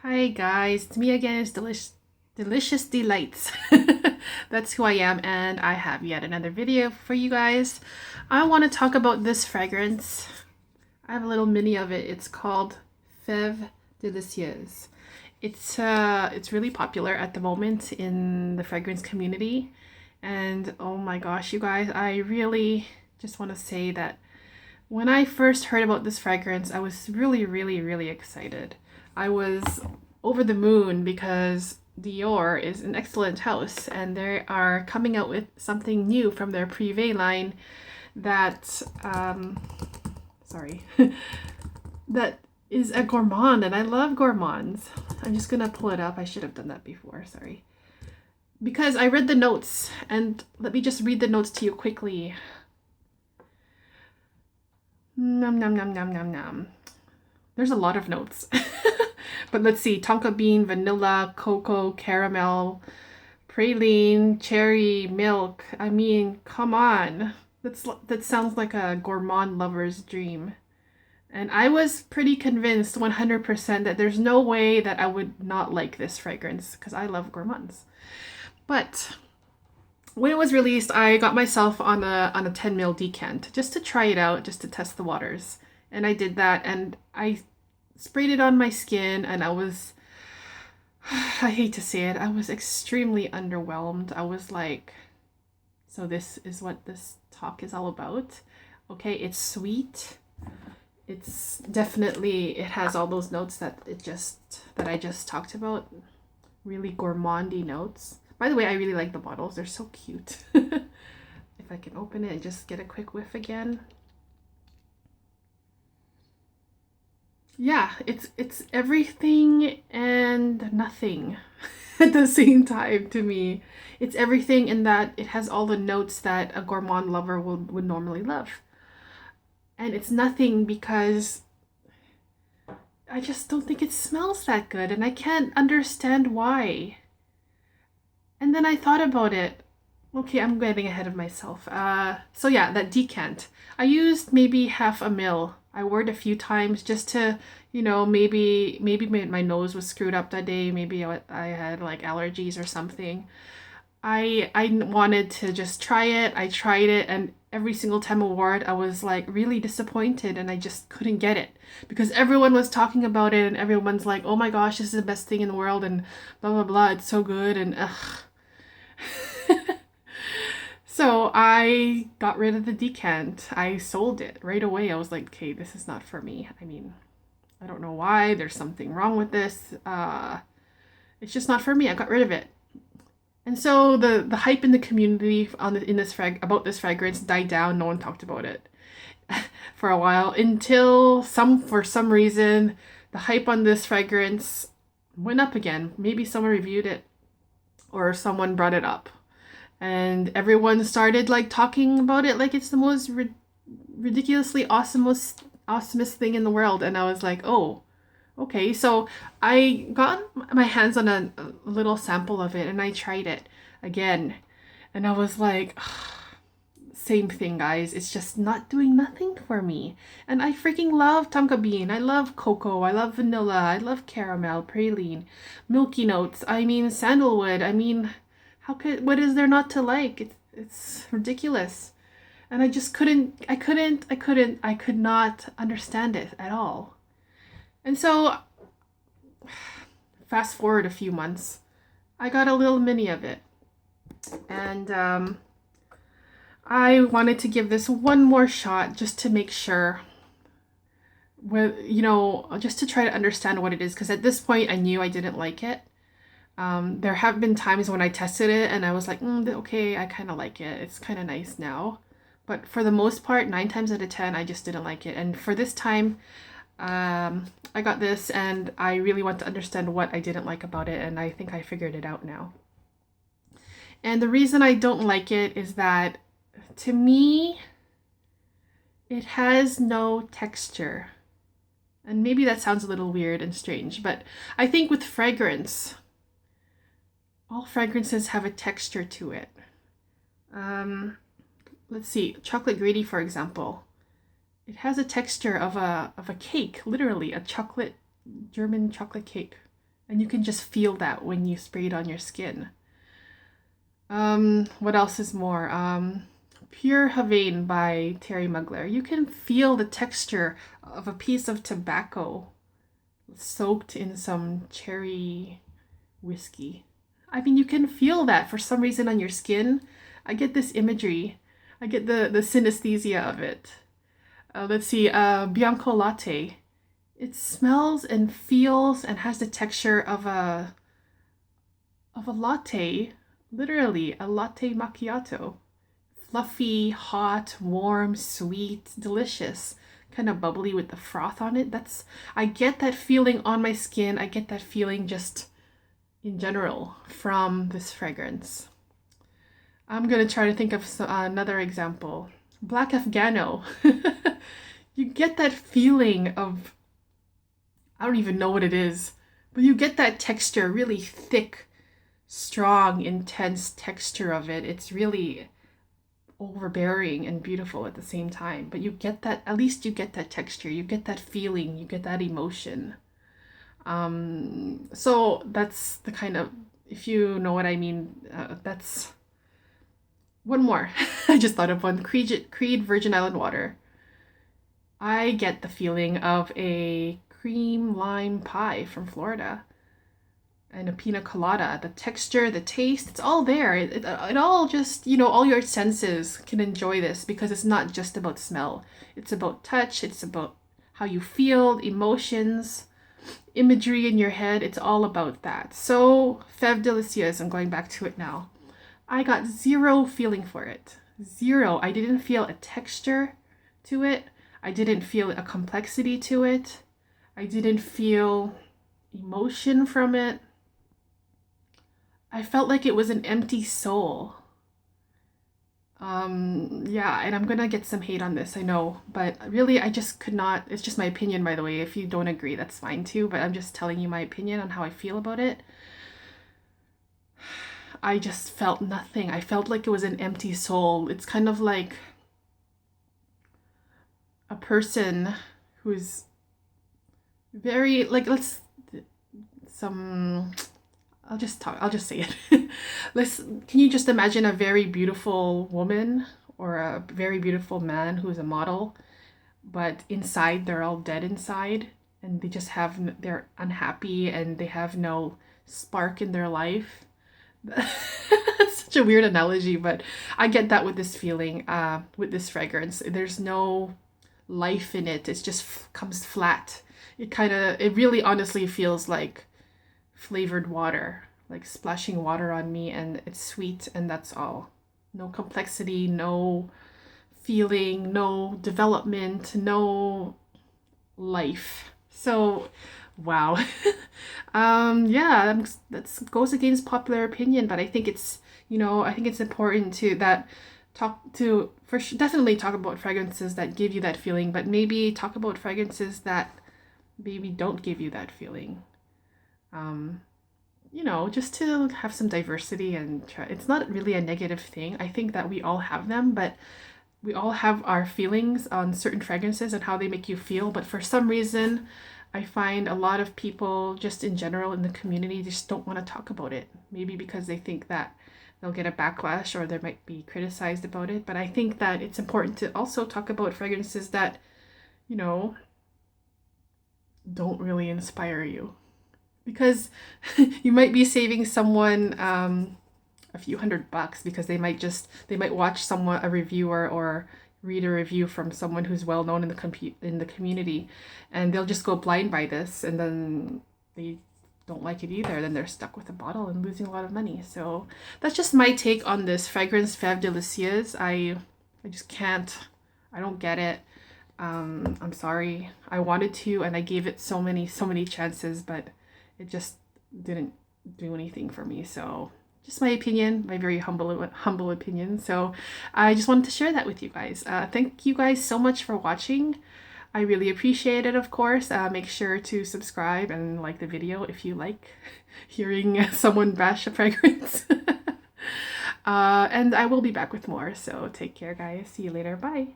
Hi guys, it's me again. It's Delicious Delights. That's who I am, and I have yet another video for you guys. I want to talk about this fragrance. I have a little mini of it. It's called Feve Delicieuse. It's really popular at the moment in the fragrance community, and oh my gosh, you guys, I really just want to say that when I first heard about this fragrance, I was really excited. I was over the moon because Dior is an excellent house and they are coming out with something new from their Privé line that, sorry, that is a gourmand, and I love gourmands. I'm just gonna pull it up. I should have done that before, sorry. Because I read the notes, and let me just read the notes to you quickly. Nom nom nom nom nom nom. There's a lot of notes. But let's see. Tonka bean, vanilla, cocoa, caramel, praline, cherry, milk. I mean, come on. That sounds like a gourmand lover's dream. And I was pretty convinced 100% that there's no way that I would not like this fragrance because I love gourmands. But when it was released, I got myself on a 10 ml decant just to try it out, just to test the waters. And I did that, and I sprayed it on my skin, and I was, I hate to say it, I was extremely underwhelmed. I was like, so this is what this talk is all about. Okay, it's sweet. It's definitely, it has all those notes that I just talked about. Really gourmandy notes. By the way, I really like the bottles. They're so cute. If I can open it and just get a quick whiff again. Yeah, it's everything and nothing at the same time to me. It's everything in that it has all the notes that a gourmand lover would normally love. And it's nothing because I just don't think it smells that good, and I can't understand why. And then I thought about it. Okay, I'm getting ahead of myself. So yeah, that decant. I used maybe half a mil. I wore it a few times just to, maybe my nose was screwed up that day. Maybe I had like allergies or something. I wanted to just try it. I tried it, and every single time I wore it, I was like really disappointed, and I just couldn't get it because everyone was talking about it, and everyone's like, "Oh my gosh, this is the best thing in the world," and blah blah blah. It's so good, and ugh. So I got rid of the decant. I sold it right away. I was like, okay, this is not for me. I mean, I don't know why. There's something wrong with this. It's just not for me. I got rid of it. And so the hype in the community about this fragrance died down. No one talked about it for a while until for some reason the hype on this fragrance went up again. Maybe someone reviewed it or someone brought it up. And everyone started like talking about it like it's the most ridiculously awesomest thing in the world. And I was like, oh, okay. So I got my hands on a little sample of it, and I tried it again. And I was like, same thing, guys. It's just not doing nothing for me. And I freaking love tonka bean. I love cocoa. I love vanilla. I love caramel, praline, milky notes. I mean, sandalwood. I mean, what is there not to like? It's ridiculous. And I just I could not understand it at all. And so fast forward a few months, I got a little mini of it. And I wanted to give this one more shot just to make sure, just to try to understand what it is. Because at this point, I knew I didn't like it. There have been times when I tested it and I was like, okay, I kind of like it. It's kind of nice now. But for the most part, 9 times out of 10, I just didn't like it. And for this time, I got this and I really want to understand what I didn't like about it. And I think I figured it out now. And the reason I don't like it is that, to me, it has no texture. And maybe that sounds a little weird and strange, but I think with fragrance, all fragrances have a texture to it. Let's see, chocolate grady, for example. It has a texture of a cake, literally a German chocolate cake. And you can just feel that when you spray it on your skin. What else is more? Pure Havane by Thierry Mugler. You can feel the texture of a piece of tobacco soaked in some cherry whiskey. I mean, you can feel that for some reason on your skin. I get this imagery. I get the synesthesia of it. Let's see, Biancolatte. It smells and feels and has the texture of a latte, literally a latte macchiato. Fluffy, hot, warm, sweet, delicious, kind of bubbly with the froth on it. I get that feeling on my skin. I get that feeling just in general from this fragrance. I'm gonna try to think of another example. Black Afgano. You get that feeling of, I don't even know what it is, but you get that texture, really thick, strong, intense texture of it. It's really overbearing and beautiful at the same time. But you get that, at least you get that texture, you get that feeling, you get that emotion. So that's the kind of, if you know what I mean, that's one more. I just thought of one. Creed Virgin Island Water. I get the feeling of a cream lime pie from Florida and a pina colada. The texture, the taste, it's all there. It all just, all your senses can enjoy this because it's not just about smell. It's about touch. It's about how you feel, emotions, imagery in your head. It's all about that. So, Feve Delicieuse, I'm going back to it now. I got zero feeling for it. Zero. I didn't feel a texture to it. I didn't feel a complexity to it. I didn't feel emotion from it. I felt like it was an empty soul. Yeah, and I'm gonna get some hate on this, I know, but really I just could not, it's just my opinion, by the way. If you don't agree, that's fine too, but I'm just telling you my opinion on how I feel about it. I just felt nothing. I felt like it was an empty soul. It's kind of like a person who's very, like, I'll just say it. Can you just imagine a very beautiful woman or a very beautiful man who's a model, but inside they're all dead inside and they're unhappy and they have no spark in their life. Such a weird analogy, but I get that with this feeling, with this fragrance. There's no life in it. It just comes flat. It really honestly feels like flavored water, like splashing water on me, and it's sweet, and that's all. No complexity, no feeling, no development, no life. So, wow. Yeah, that goes against popular opinion, but I think it's, I think it's important definitely talk about fragrances that give you that feeling, but maybe talk about fragrances that maybe don't give you that feeling. Just to have some diversity and try. It's not really a negative thing. I think that we all have them, but we all have our feelings on certain fragrances and how they make you feel. But for some reason, I find a lot of people just in general in the community just don't want to talk about it. Maybe because they think that they'll get a backlash or they might be criticized about it. But I think that it's important to also talk about fragrances that, don't really inspire you. Because you might be saving someone a few $100 because they might watch a reviewer or read a review from someone who's well known in the community, and they'll just go blind by this, and then they don't like it either. Then they're stuck with a bottle and losing a lot of money. So that's just my take on this fragrance, Feve Delicieuse. I just can't. I don't get it. I'm sorry. I wanted to, and I gave it so many chances, but it just didn't do anything for me. So just my opinion, my very humble opinion. So I just wanted to share that with you guys. Thank you guys so much for watching. I really appreciate it, of course. Make sure to subscribe and like the video if you like hearing someone bash a fragrance. And I will be back with more. So take care, guys. See you later. Bye.